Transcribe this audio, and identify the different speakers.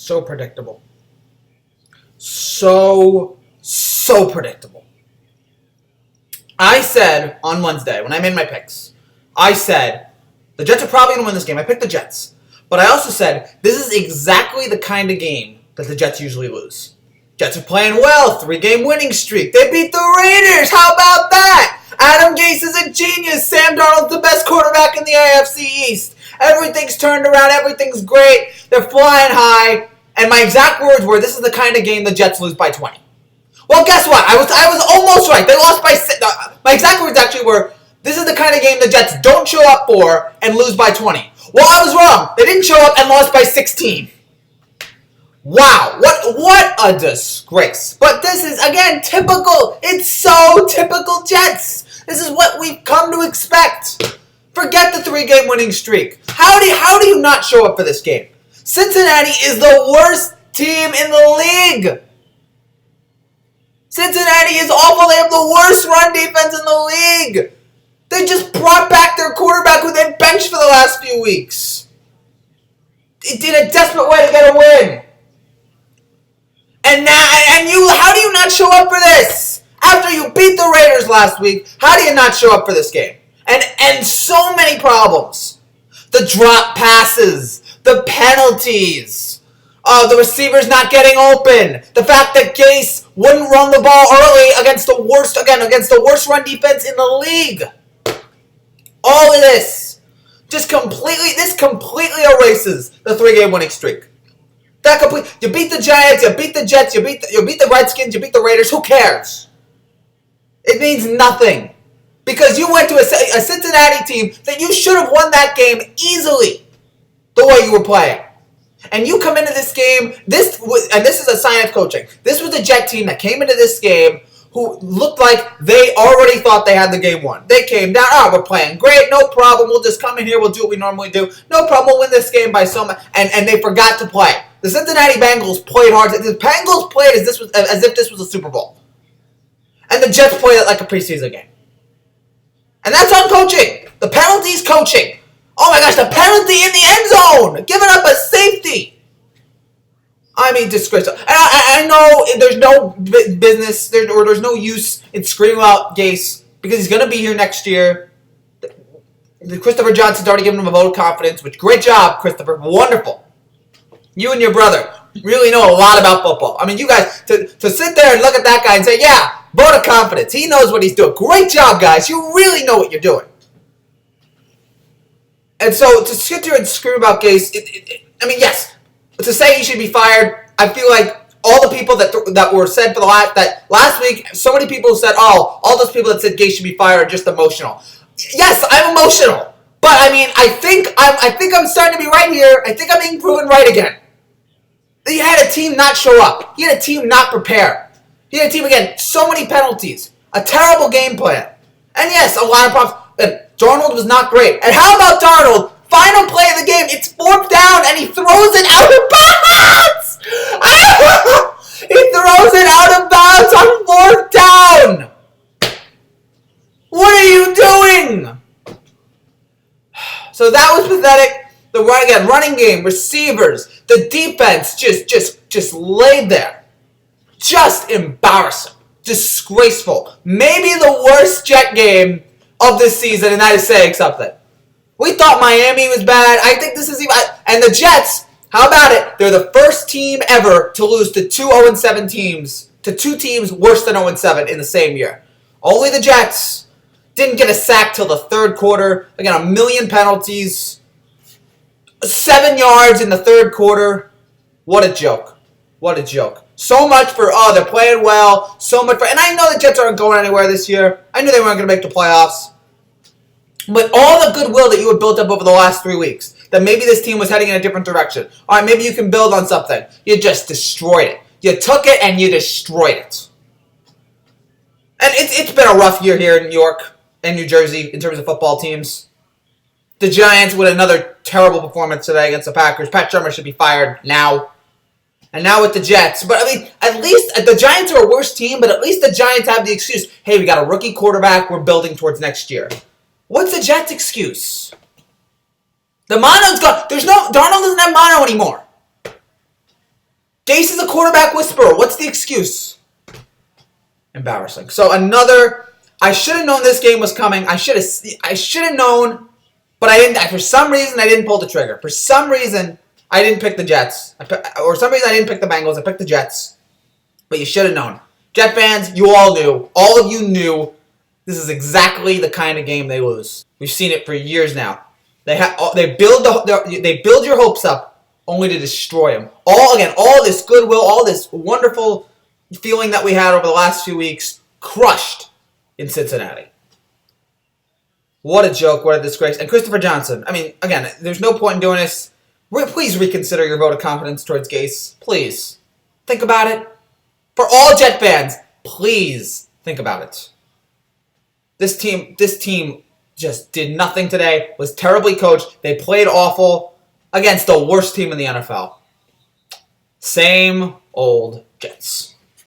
Speaker 1: So predictable. So predictable. I said on Wednesday, when I made my picks, I said, the Jets are probably going to win this game. I picked the Jets. But I also said, this is exactly the kind of game that the Jets usually lose. Jets are playing well, 3-game winning streak. They beat the Raiders. How about that? Adam Gase is a genius. Sam Darnold's the best quarterback in the AFC East. Everything's turned around. Everything's great. They're flying high. And my exact words were, this is the kind of game the Jets lose by 20. Well, guess what? I was almost right. They lost by 6. My exact words actually were, this is the kind of game the Jets don't show up for and lose by 20. Well, I was wrong. They didn't show up and lost by 16. Wow, what a disgrace. But this is, again, typical. It's so typical Jets. This is what we've come to expect. Forget the 3-game winning streak. How do you not show up for this game? Cincinnati is the worst team in the league. Cincinnati is awful. They have the worst run defense in the league. They just brought back their quarterback who they benched for the last few weeks. It did a desperate way to get a win. And how do you not show up for this? After you beat the Raiders last week, how do you not show up for this game? And so many problems. The drop passes, the penalties, the receivers not getting open, the fact that Gase wouldn't run the ball early against the worst run defense in the league. All of this completely erases the 3-game winning streak. You beat the Giants, you beat the Jets, you beat the Redskins, you beat the Raiders. Who cares? It means nothing. Because you went to a Cincinnati team that you should have won that game easily the way you were playing. And you come into this game, this is a sign of coaching. This was a Jet team that came into this game who looked like they already thought they had the game won. They came down, we're playing great, no problem, we'll just come in here, we'll do what we normally do. No problem, we'll win this game by so much. And they forgot to play. The Cincinnati Bengals played hard. The Bengals played as if this was a Super Bowl. And the Jets played it like a preseason game. And that's on coaching. The penalty's coaching. Oh my gosh, the penalty in the end zone! Giving up a safety! I mean, disgraceful. And I know there's no business, there's no use in screaming out Gase because he's going to be here next year. Christopher Johnson's already given him a vote of confidence, which, great job, Christopher. Wonderful. You and your brother really know a lot about football. I mean, you guys, to sit there and look at that guy and say, yeah, vote of confidence. He knows what he's doing. Great job, guys. You really know what you're doing. And so to sit there and scream about Gase, yes. To say he should be fired, I feel like all the people that were said for that last week, so many people said, all those people that said Gase should be fired are just emotional. Yes, I'm emotional, but I think I'm starting to be right here. I think I'm being proven right again. You had a team not show up. You had a team not prepare. You had a team, again, so many penalties, a terrible game plan, and yes, a lot of problems. And Darnold was not great. And how about Darnold? Final play of the game, it's 4th down, and he throws it out of bounds! He throws it out of bounds on 4th down! What are you doing? So that was pathetic. The running game, receivers, the defense just laid there. Just embarrassing. Disgraceful. Maybe the worst Jet game of this season, and that is saying something. We thought Miami was bad. I think this is even... And the Jets, how about it? They're the first team ever to lose to 2 0-7 teams, to 2 teams worse than 0-7 in the same year. Only the Jets didn't get a sack till the 3rd quarter. Again, 1 million penalties. 7 yards in the 3rd quarter. What a joke. What a joke. So much for, they're playing well. So much for... And I know the Jets aren't going anywhere this year. I knew they weren't going to make the playoffs. But all the goodwill that you had built up over the last 3 weeks, that maybe this team was heading in a different direction. All right, maybe you can build on something. You just destroyed it. You took it and you destroyed it. And it's been a rough year here in New York and New Jersey in terms of football teams. The Giants with another terrible performance today against the Packers. Pat Shurmur should be fired now. And now with the Jets. But, at least the Giants are a worse team, but at least the Giants have the excuse. Hey, we got a rookie quarterback we're building towards next year. What's the Jets' excuse? The mono's gone. Darnold doesn't have mono anymore. Gase is a quarterback whisperer. What's the excuse? Embarrassing. So another. I should have known this game was coming. I should have known, but I didn't. For some reason, I didn't pull the trigger. For some reason, I didn't pick the Jets. Or some reason, I didn't pick the Bengals. I picked the Jets. But you should have known. Jet fans, you all knew. All of you knew this is exactly the kind of game they lose. We've seen it for years now. They build your hopes up only to destroy them. All this goodwill, all this wonderful feeling that we had over the last few weeks, crushed in Cincinnati. What a joke, what a disgrace. And Christopher Johnson, I mean, again, there's no point in doing this. Please reconsider your vote of confidence towards Gase. Please. Think about it. For all Jet fans, please think about it. This team just did nothing today, was terribly coached. They played awful against the worst team in the NFL. Same old Jets.